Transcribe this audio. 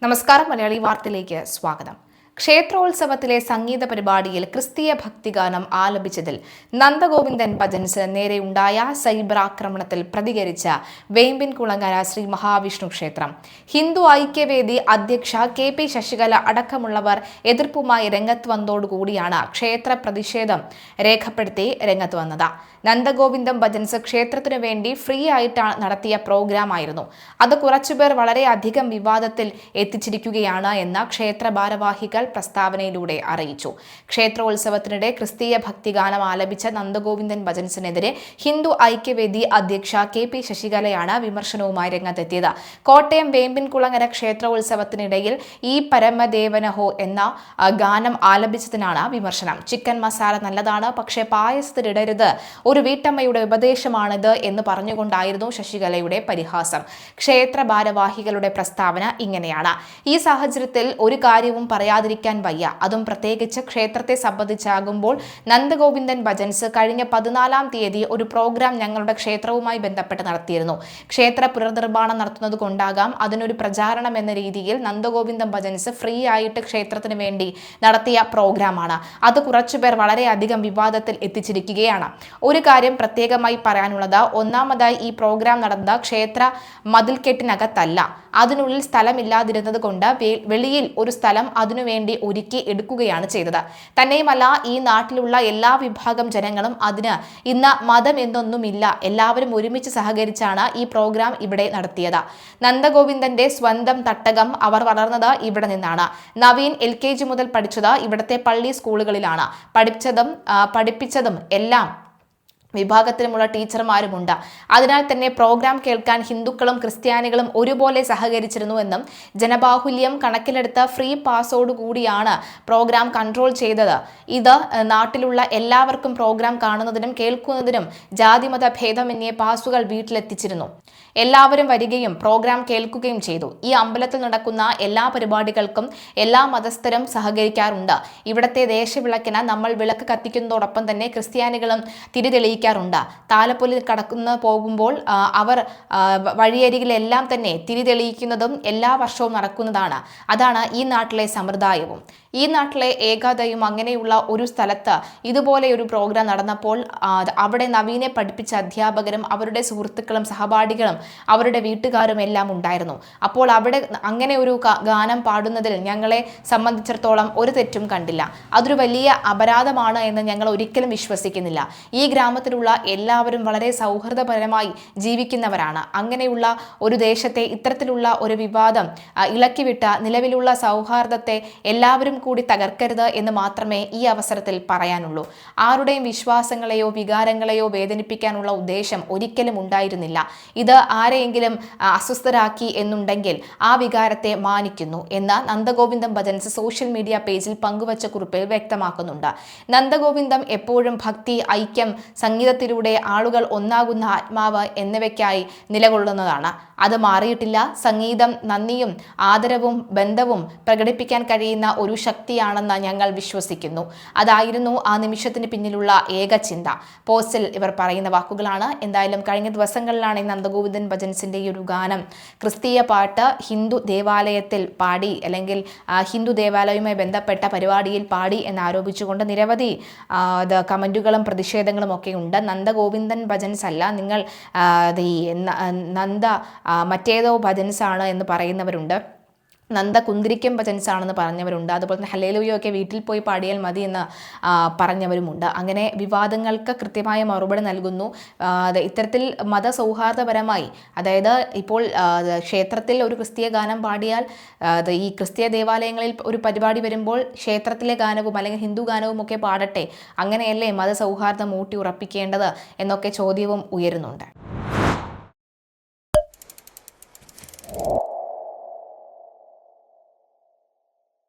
നമസ്കാരം. മലയാളി വാർത്തയിലേക്ക് സ്വാഗതം. ക്ഷേത്രോത്സവത്തിലെ സംഗീത പരിപാടിയിൽ ക്രിസ്തീയ ഭക്തിഗാനം ആലപിച്ചതിൽ നന്ദഗോവിന്ദൻ ഭജൻസിന് നേരെയുണ്ടായ സൈബർ ആക്രമണത്തിൽ പ്രതികരിച്ച വേമ്പിൻകുളങ്ങര ശ്രീ മഹാവിഷ്ണു ക്ഷേത്രം ഹിന്ദു ഐക്യവേദി അധ്യക്ഷ കെ.പി. ശശികല അടക്കമുള്ളവർ എതിർപ്പുമായി രംഗത്ത് വന്നതോടുകൂടിയാണ് ക്ഷേത്ര പ്രതിഷേധം രേഖപ്പെടുത്തി രംഗത്ത് വന്നത്. നന്ദഗോവിന്ദം ഭജൻസ് ക്ഷേത്രത്തിനു വേണ്ടി ഫ്രീ ആയിട്ടാണ് നടത്തിയ പ്രോഗ്രാമായിരുന്നു. അത് കുറച്ചുപേർ വളരെയധികം വിവാദത്തിൽ എത്തിച്ചിരിക്കുകയാണ് എന്ന് ക്ഷേത്ര ഭാരവാഹികൾ പ്രസ്താവനയിലൂടെ അറിയിച്ചു. ക്ഷേത്രോത്സവത്തിനിടെ ക്രിസ്തീയ ഭക്തിഗാനം ആലപിച്ച നന്ദഗോവിന്ദൻ ഭജൻസിനെതിരെ ഹിന്ദു ഐക്യവേദി അധ്യക്ഷ കെ.പി. ശശികലയാണ് വിമർശനവുമായി രംഗത്തെത്തിയത്. കോട്ടയം വേമ്പിൻകുളങ്ങര ക്ഷേത്രോത്സവത്തിനിടയിൽ ഈ പരമദേവനഹോ എന്ന ഗാനം ആലപിച്ചതിനാണ് വിമർശനം. ചിക്കൻ മസാല നല്ലതാണ്, പക്ഷേ പായസത്തിലിടരുത്, ഒരു വീട്ടമ്മയുടെ ഉപദേശമാണിത് എന്ന് പറഞ്ഞുകൊണ്ടായിരുന്നു ശശികലയുടെ പരിഹാസം. ക്ഷേത്ര ഭാരവാഹികളുടെ പ്രസ്താവന ഇങ്ങനെയാണ്: ഈ സാഹചര്യത്തിൽ ഒരു കാര്യവും പറയാതിരിക്കാൻ വയ്യ. അതും പ്രത്യേകിച്ച് ക്ഷേത്രത്തെ സംബന്ധിച്ചാകുമ്പോൾ. നന്ദഗോവിന്ദൻ ഭജൻസ് കഴിഞ്ഞ 14-ാം തീയതി ഒരു പ്രോഗ്രാം ഞങ്ങളുടെ ക്ഷേത്രവുമായി ബന്ധപ്പെട്ട് നടത്തിയിരുന്നു. ക്ഷേത്ര പുനർനിർമ്മാണം നടത്തുന്നത് കൊണ്ടാകാം അതിനൊരു പ്രചാരണം എന്ന രീതിയിൽ നന്ദഗോവിന്ദൻ ഭജൻസ് ഫ്രീ ആയിട്ട് ക്ഷേത്രത്തിന് വേണ്ടി നടത്തിയ പ്രോഗ്രാമാണ്. അത് കുറച്ചുപേർ വളരെയധികം വിവാദത്തിൽ എത്തിച്ചിരിക്കുകയാണ്. ഒരു കാര്യം പ്രത്യേകമായി പറയാനുള്ളത്, ഒന്നാമതായി ഈ പ്രോഗ്രാം നടന്ന ക്ഷേത്ര മതിൽക്കെട്ടിനകത്തല്ല. അതിനുള്ളിൽ സ്ഥലമില്ലാതിരുന്നത് കൊണ്ട് വെളിയിൽ ഒരു സ്ഥലം അതിനുവേണ്ടി ഒരുക്കി എടുക്കുകയാണ് ചെയ്തത്. തന്നെയുമല്ല, ഈ നാട്ടിലുള്ള എല്ലാ വിഭാഗം ജനങ്ങളും അതിന് ഇന്ന് മതം എന്നൊന്നുമില്ല, എല്ലാവരും ഒരുമിച്ച് സഹകരിച്ചാണ് ഈ പ്രോഗ്രാം ഇവിടെ നടത്തിയത്. നന്ദഗോവിന്ദന്റെ സ്വന്തം തട്ടകം. അവർ വളർന്നത് ഇവിടെ നിന്നാണ്. നവീൻ LKG മുതൽ പഠിച്ചത് ഇവിടുത്തെ പള്ളി സ്കൂളുകളിലാണ്. പഠിപ്പിച്ചതും എല്ലാം വിഭാഗത്തിലുമുള്ള ടീച്ചർമാരുമുണ്ട്. അതിനാൽ തന്നെ പ്രോഗ്രാം കേൾക്കാൻ ഹിന്ദുക്കളും ക്രിസ്ത്യാനികളും ഒരുപോലെ സഹകരിച്ചിരുന്നുവെന്നും ജനബാഹുല്യം കണക്കിലെടുത്ത് ഫ്രീ പാസോടുകൂടിയാണ് പ്രോഗ്രാം കൺട്രോൾ ചെയ്തത്. ഇത് നാട്ടിലുള്ള എല്ലാവർക്കും പ്രോഗ്രാം കാണുന്നതിനും കേൾക്കുന്നതിനും ജാതിമത ഭേദമന്യേ പാസുകൾ വീട്ടിലെത്തിച്ചിരുന്നു. എല്ലാവരും വരികയും പ്രോഗ്രാം കേൾക്കുകയും ചെയ്തു. ഈ അമ്പലത്തിൽ നടക്കുന്ന എല്ലാ പരിപാടികൾക്കും എല്ലാ മതസ്ഥരും സഹകരിക്കാറുണ്ട്. ഇവിടത്തെ ദേശവിളക്കിന് നമ്മൾ വിളക്ക് കത്തിക്കുന്നതോടൊപ്പം തന്നെ ക്രിസ്ത്യാനികളും തിരിതെളിയിക്കാറുണ്ട്. താലപ്പൊലി കടന്നു പോകുമ്പോൾ അവർ വഴിയരികിലെല്ലാം തന്നെ തിരിതെളിയിക്കുന്നതും എല്ലാ വർഷവും നടക്കുന്നതാണ്. അതാണ് ഈ നാട്ടിലെ സമ്പ്രദായവും. ഈ നാട്ടിലെ ഏകാദയും. അങ്ങനെയുള്ള ഒരു സ്ഥലത്ത് ഇതുപോലെ ഒരു പ്രോഗ്രാം നടന്നപ്പോൾ അവിടെ നവീനെ പഠിപ്പിച്ച അധ്യാപകരും അവരുടെ സുഹൃത്തുക്കളും സഹപാഠികളും അവരുടെ വീട്ടുകാരും എല്ലാം ഉണ്ടായിരുന്നു. അപ്പോൾ അവിടെ അങ്ങനെ ഒരു ഗാനം പാടുന്നതിൽ ഞങ്ങളെ സംബന്ധിച്ചിടത്തോളം ഒരു തെറ്റും കണ്ടില്ല. അതൊരു വലിയ അപരാധമാണ് എന്ന് ഞങ്ങൾ ഒരിക്കലും വിശ്വസിക്കുന്നില്ല. ഈ ഗ്രാമത്തിലുള്ള എല്ലാവരും വളരെ സൗഹൃദപരമായി ജീവിക്കുന്നവരാണ്. അങ്ങനെയുള്ള ഒരു ദേശത്തെ ഇത്തരത്തിലുള്ള ഒരു വിവാദം ഇളക്കിവിട്ട നിലവിലുള്ള സൗഹാർദ്ദത്തെ എല്ലാവരും കൂടി തകർക്കരുത് എന്ന് മാത്രമേ ഈ അവസരത്തിൽ പറയാനുള്ളൂ. ആരുടെയും വിശ്വാസങ്ങളെയോ വികാരങ്ങളെയോ വേദനിപ്പിക്കാനുള്ള ഉദ്ദേശം ഒരിക്കലും ഉണ്ടായിരുന്നില്ല. ഇത് ആരെയെങ്കിലും അസ്വസ്ഥരാക്കി എന്നുണ്ടെങ്കിൽ ആ വികാരത്തെ മാനിക്കുന്നു എന്ന് നന്ദഗോവിന്ദം ഭജൻസ് സോഷ്യൽ മീഡിയ പേജിൽ പങ്കുവച്ച കുറിപ്പിൽ വ്യക്തമാക്കുന്നുണ്ട്. നന്ദഗോവിന്ദം എപ്പോഴും ഭക്തി, ഐക്യം, സംഗീതത്തിലൂടെ ആളുകൾ ഒന്നാകുന്ന ആത്മാവ് എന്നിവയ്ക്കായി നിലകൊള്ളുന്നതാണ്. അത് മാറിയിട്ടില്ല. സംഗീതം നന്ദിയും ആദരവും ബന്ധവും പ്രകടിപ്പിക്കാൻ കഴിയുന്ന ഒരു ശക്തിയാണെന്ന് ഞങ്ങൾ വിശ്വസിക്കുന്നു. അതായിരുന്നു ആ നിമിഷത്തിന് പിന്നിലുള്ള ഏക ചിന്ത. പോസ്റ്റിൽ ഇവർ പറയുന്ന വാക്കുകളാണ്. എന്തായാലും കഴിഞ്ഞ ദിവസങ്ങളിലാണ് ഈ നന്ദഗോവിന്ദൻ ഭജൻസിന്റെ ഈ ഒരു ഗാനം, ക്രിസ്തീയ പാട്ട് ഹിന്ദു ദേവാലയത്തിൽ പാടി, അല്ലെങ്കിൽ ഹിന്ദു ദേവാലയവുമായി ബന്ധപ്പെട്ട പരിപാടിയിൽ പാടി എന്നാരോപിച്ചുകൊണ്ട് നിരവധി കമന്റുകളും പ്രതിഷേധങ്ങളും ഒക്കെ ഉണ്ട്. നന്ദഗോവിന്ദൻ ഭജൻസ് അല്ല, നിങ്ങൾ നന്ദ മറ്റേതോ ഭജൻസാണ് എന്ന് പറയുന്നവരുണ്ട്. നന്ദ കുന്തിരിക്കം ഭജൻസ് ആണെന്ന് പറഞ്ഞവരുണ്ട്. അതുപോലെ തന്നെ ഹല്ലേലൂയൊക്കെ വീട്ടിൽ പോയി പാടിയാൽ മതി എന്ന് പറഞ്ഞവരുമുണ്ട്. അങ്ങനെ വിവാദങ്ങൾക്ക് കൃത്യമായ മറുപടി നൽകുന്നു. ഇത്തരത്തിൽ മതസൗഹാർദ്ദപരമായി, അതായത് ഇപ്പോൾ ക്ഷേത്രത്തിൽ ഒരു ക്രിസ്തീയ ഗാനം പാടിയാൽ ഈ ക്രിസ്തീയ ദേവാലയങ്ങളിൽ ഒരു പരിപാടി വരുമ്പോൾ ക്ഷേത്രത്തിലെ ഗാനവും അല്ലെങ്കിൽ ഹിന്ദു ഗാനവും ഒക്കെ പാടട്ടെ, അങ്ങനെയല്ലേ മതസൗഹാർദ്ദം ഊട്ടി ഉറപ്പിക്കേണ്ടത് എന്നൊക്കെ ചോദ്യവും ഉയരുന്നുണ്ട്.